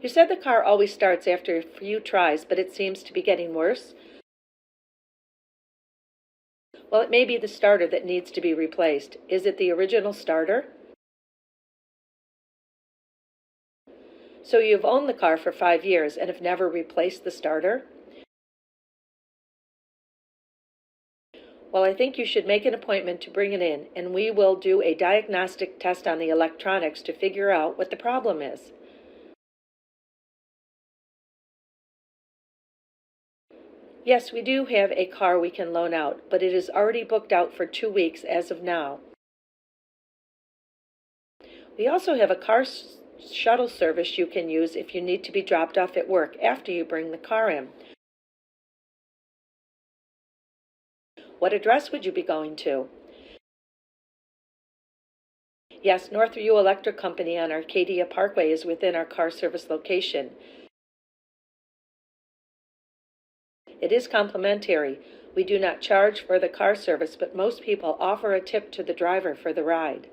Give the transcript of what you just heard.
You said the car always starts after a few tries, but it seems to be getting worse. Well, it may be the starter that needs to be replaced. Is it the original starter? So you've owned the car for 5 years and have never replaced the starter? Well, I think you should make an appointment to bring it in, and we will do a diagnostic test on the electronics to figure out what the problem is. Yes, we do have a car we can loan out, but it is already booked out for 2 weeks as of now. We also have a car shuttle service you can use if you need to be dropped off at work after you bring the car in. What address would you be going to? Yes, Northview Electric Company on Arcadia Parkway is within our car service location. It is complimentary. We do not charge for the car service, but most people offer a tip to the driver for the ride.